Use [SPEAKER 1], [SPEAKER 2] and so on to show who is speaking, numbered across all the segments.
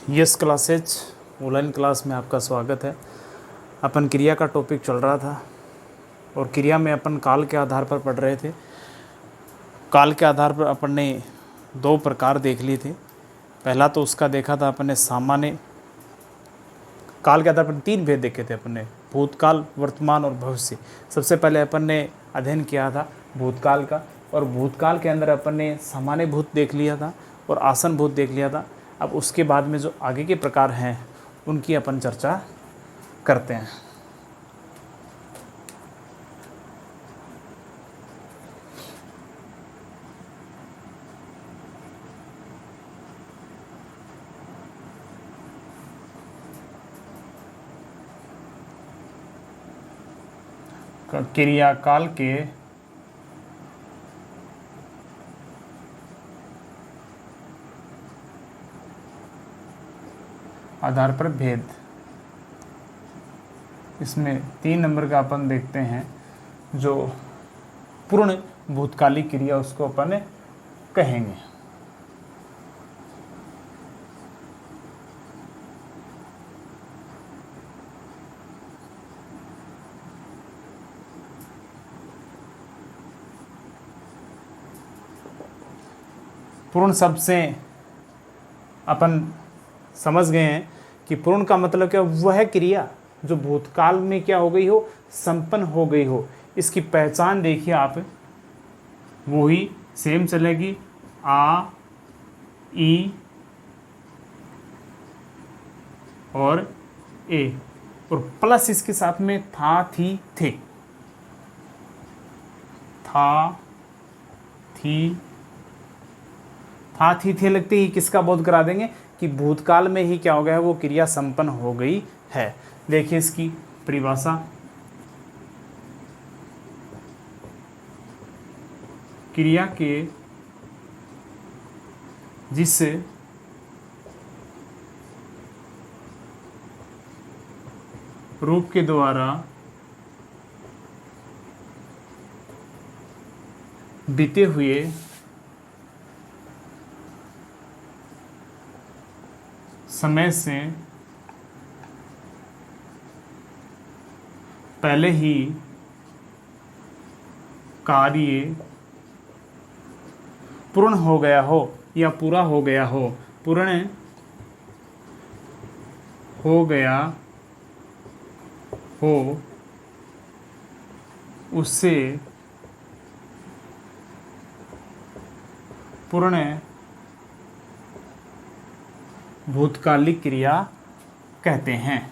[SPEAKER 1] Yes classes online class में आपका स्वागत है। अपन क्रिया का टॉपिक चल रहा था और क्रिया में अपन काल के आधार पर पढ़ रहे थे। काल के आधार पर अपन ने दो प्रकार देख लिए थे। पहला तो उसका देखा था अपन ने सामान्य काल के आधार पर तीन भेद देखे थे अपन ने, भूतकाल, वर्तमान और भविष्य। सबसे पहले अपन ने अध्ययन किया था भूतकाल का, और भूतकाल के अंदर अपन ने सामान्य भूत देख लिया था और आसन भूत देख लिया था। अब उसके बाद में जो आगे के प्रकार हैं उनकी अपन चर्चा करते हैं। क्रियाकाल के आधार पर भेद, इसमें 3 नंबर का अपन देखते हैं। जो पूर्ण भूतकालिक क्रिया उसको अपन कहेंगे। पूर्ण शब्द से अपन समझ गए हैं कि पूर्ण का मतलब क्या, वह क्रिया जो भूतकाल में क्या हो गई हो, संपन्न हो गई हो। इसकी पहचान देखिए आप, वो ही सेम चलेगी, आ, ई और ए, और प्लस इसके साथ में था, थी, थे। था, थी, थे लगते ही किसका बोध करा देंगे कि भूतकाल में ही क्या हो गया है, वो क्रिया संपन्न हो गई है। देखिए इसकी परिभाषा, क्रिया के जिस रूप के द्वारा बीते हुए समय से पहले ही कार्य पूर्ण हो गया हो या पूरा हो गया हो, पूर्ण हो गया हो, उससे पूर्ण भूतकालिक क्रिया कहते हैं।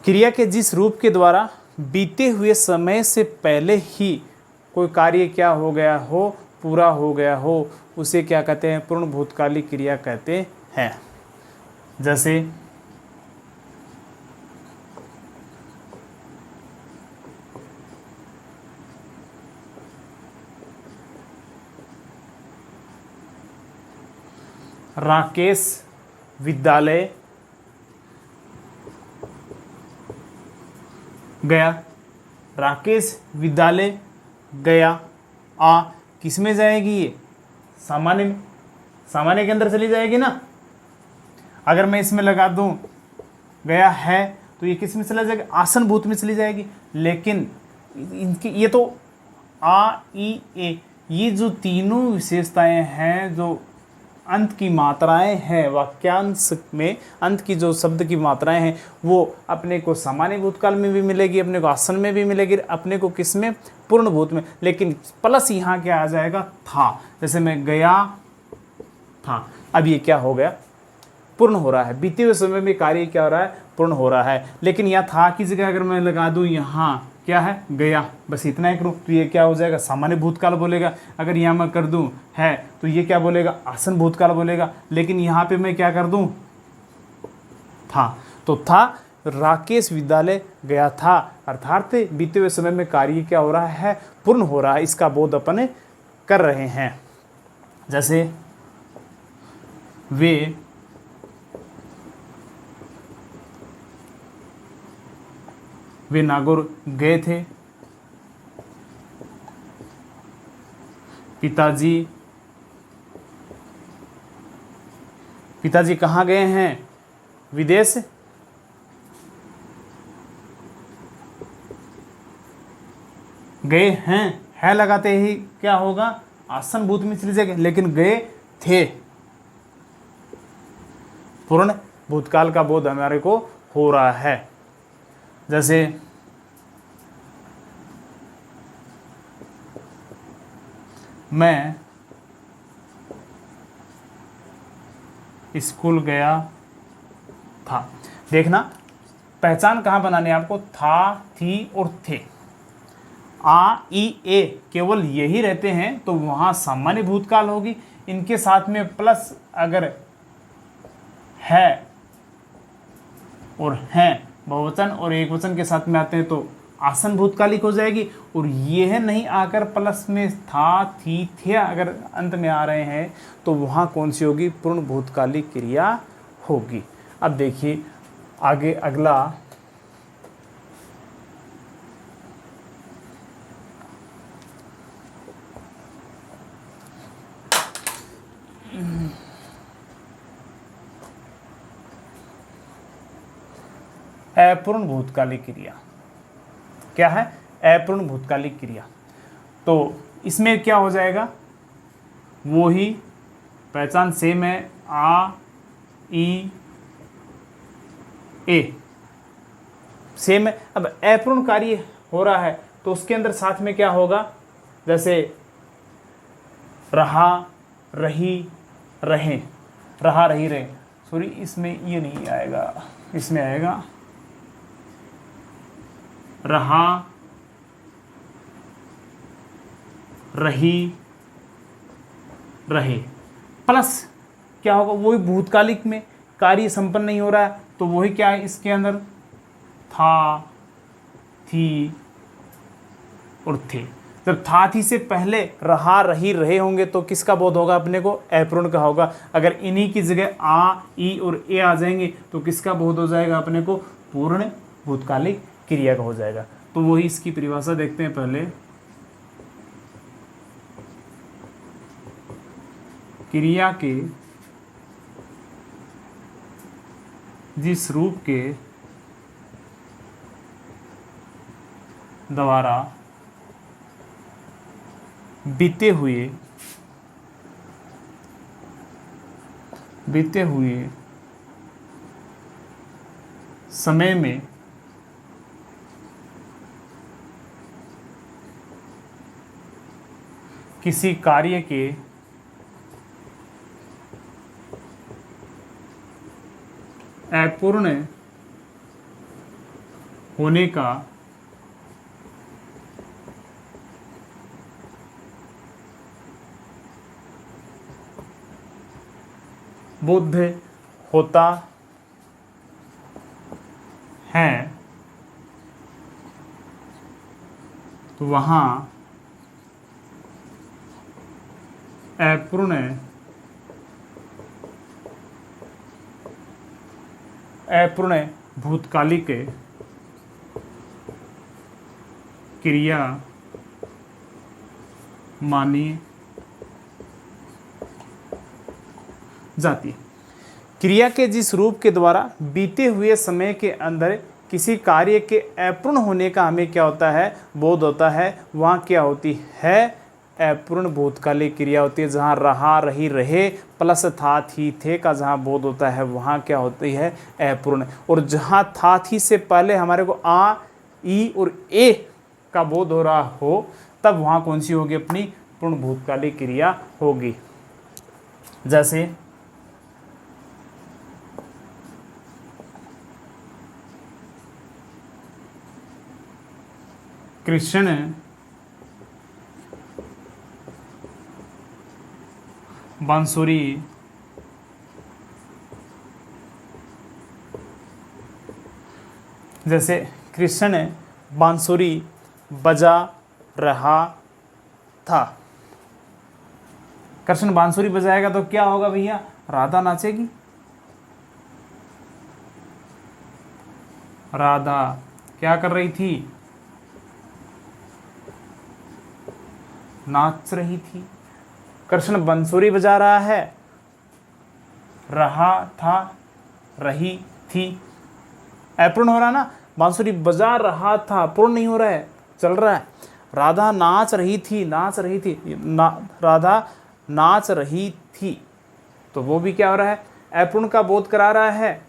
[SPEAKER 1] क्रिया के जिस रूप के द्वारा बीते हुए समय से पहले ही कोई कार्य क्या हो गया हो, पूरा हो गया हो, उसे क्या कहते हैं, पूर्ण भूतकालिक क्रिया कहते हैं। जैसे राकेश विद्यालय गया, राकेश विद्यालय गया। आ किस में जाएगी, ये सामान्य में, सामान्य के अंदर चली जाएगी ना। अगर मैं इसमें लगा दूं गया है तो ये किस में चला जाएगा, आसन भूत में चली जाएगी। लेकिन इनकी ये तो आ, ई, ए, ये जो तीनों विशेषताएं हैं, जो अंत की मात्राएं हैं वाक्यांश में, अंत की जो शब्द की मात्राएं हैं, वो अपने को सामान्य भूतकाल में भी मिलेगी, अपने को आसन में भी मिलेगी, अपने को किस में, पूर्ण भूत में। लेकिन प्लस यहाँ क्या आ जाएगा, था। जैसे मैं गया था, अब ये क्या हो गया, पूर्ण हो रहा है। बीते हुए समय में कार्य क्या हो रहा है, पूर्ण हो रहा है। लेकिन यहाँ था की जगह अगर मैं लगा दूँ यहाँ क्या है, गया, बस इतना ही करूँ तो ये क्या हो जाएगा, सामान्य भूतकाल बोलेगा। अगर यहाँ मैं कर दूँ है तो ये क्या बोलेगा, आसन भूतकाल बोलेगा। लेकिन यहाँ पे मैं क्या कर दूँ, था, तो था, राकेश विद्यालय गया था, अर्थात बीते हुए समय में कार्य क्या हो रहा है, पूर्ण हो रहा है। इसका बोध अपन कर रहे हैं। जैसे वे वे नागौर गए थे। पिताजी कहाँ गए हैं? विदेश। गए हैं, है लगाते ही क्या होगा? आसन भूत में चली जाएगी, लेकिन गए थे। पूर्ण भूतकाल का बोध हमारे को हो रहा है। जैसे मैं स्कूल गया था। देखना पहचान कहाँ बनानी है आपको? था, थी और थे। आ, ई, ए केवल यही रहते हैं तो वहाँ सामान्य भूतकाल होगी। इनके साथ में प्लस अगर है और हैं बहुवचन और एकवचन के साथ में आते हैं तो आसन भूतकालिक हो जाएगी। और यह नहीं आकर प्लस में था, थी, थे अगर अंत में आ रहे हैं तो वहाँ कौन सी होगी? पूर्ण भूतकालिक क्रिया होगी। अब देखिए आगे अगला अपूर्ण भूतकालिक क्रिया। क्या है? अपूर्ण भूतकालिक क्रिया। तो इसमें क्या हो जाएगा? वो ही पहचान सेम है, आ, ई, ए सेम है। अब अपूर्ण कार्य हो रहा है तो उसके अंदर साथ में क्या होगा? जैसे रहा, रही, रहे, रहा, रही, रहे। सॉरी, इसमें ये नहीं आएगा, इसमें आएगा रहा, रही, रहे। प्लस क्या होगा? वही भूतकालिक में कार्य संपन्न नहीं हो रहा है तो वही क्या है इसके अंदर? था, थी और थे। जब था, थी से पहले रहा, रही, रहे होंगे तो किसका बोध होगा अपने को? अपूर्ण का होगा। अगर इन्हीं की जगह आ, ई और ए आ जाएंगे तो किसका बोध हो जाएगा अपने को? पूर्ण भूतकालिक क्रिया का हो जाएगा। तो वही इसकी परिभाषा देखते हैं पहले। क्रिया के जिस रूप के द्वारा बीते हुए समय में किसी कार्य के अपूर्ण होने का बोध होता है तो वहाँ अपूर्ण भूतकालिक क्रिया मानी जाती है। क्रिया के जिस रूप के द्वारा बीते हुए समय के अंदर किसी कार्य के अपूर्ण होने का हमें क्या होता है? बोध होता है। वहाँ क्या होती है? अपूर्ण भूतकालिक क्रिया होती है। जहाँ रहा, रही, रहे प्लस था, थी, थे का जहाँ बोध होता है वहाँ क्या होती है? अपूर्ण। और जहाँ था, थी से पहले हमारे को आ, ई और ए का बोध हो रहा हो तब वहाँ कौन सी होगी? अपनी पूर्ण भूतकालिक क्रिया होगी। जैसे कृष्ण बांसुरी जैसे कृष्ण बांसुरी बजा रहा था। कृष्ण बांसुरी बजाएगा तो क्या होगा भैया? राधा नाचेगी। राधा क्या कर रही थी? नाच रही थी। कृष्ण बंसुरी बजा रहा था, रही थी। अपूर्ण हो रहा ना, बांसुरी बजा रहा था, पूर्ण नहीं हो रहा है, चल रहा है। राधा नाच रही थी, राधा नाच रही थी, तो वो भी क्या हो रहा है? अपूर्ण का बोध करा रहा है।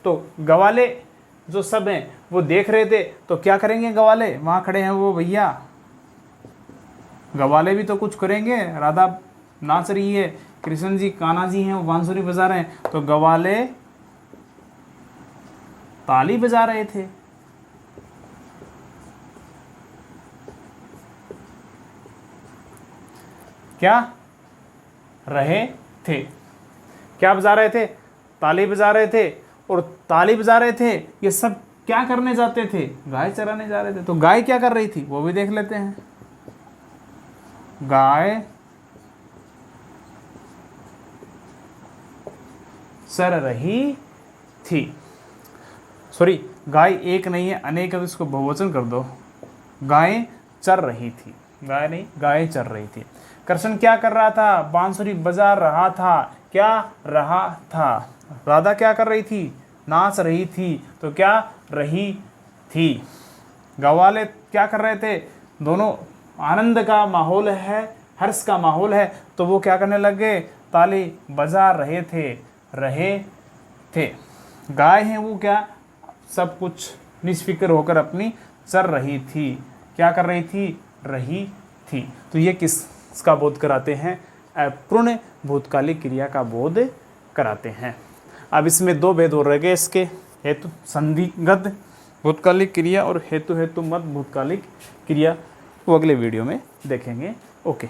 [SPEAKER 1] तो गवाले जो सब हैं वो देख रहे थे, तो क्या करेंगे गवाले? वहां खड़े हैं वो भैया, गवाले भी तो कुछ करेंगे। राधा नाच रही है, कृष्ण जी कान्हा जी हैं वो बांसुरी बजा रहे हैं, तो गवाले ताली बजा रहे थे। क्या रहे थे? क्या बजा रहे थे? ताली बजा रहे थे। और ताली बजा रहे थे, ये सब क्या करने जाते थे? गाय चराने जा रहे थे। तो गाय क्या कर रही थी वो भी देख लेते हैं। गाय चर रही थी। सॉरी, गाय एक नहीं है, अनेक है, तो इसको बहुवचन कर दो। गाय चर रही थी, गाय नहीं, गाय चर रही थी। कृष्ण क्या कर रहा था? बांसुरी बजा रहा था। क्या रहा था? राधा क्या कर रही थी? नाच रही थी, तो क्या रही थी। गवाले क्या कर रहे थे? दोनों आनंद का माहौल है, हर्ष का माहौल है, तो वो क्या करने लग गए? ताली बजा रहे थे। गाय है वो क्या? सब कुछ निष्फिक्र होकर अपनी चर रही थी। क्या कर रही थी? रही थी। तो ये किसका बोध कराते हैं? अपूर्ण भूतकालिक क्रिया का बोध कराते हैं। अब इसमें दो भेद हो रह गए इसके, हेतु संधिगत भूतकालिक क्रिया और हेतु मत भूतकालिक क्रिया, वो अगले वीडियो में देखेंगे। ओके।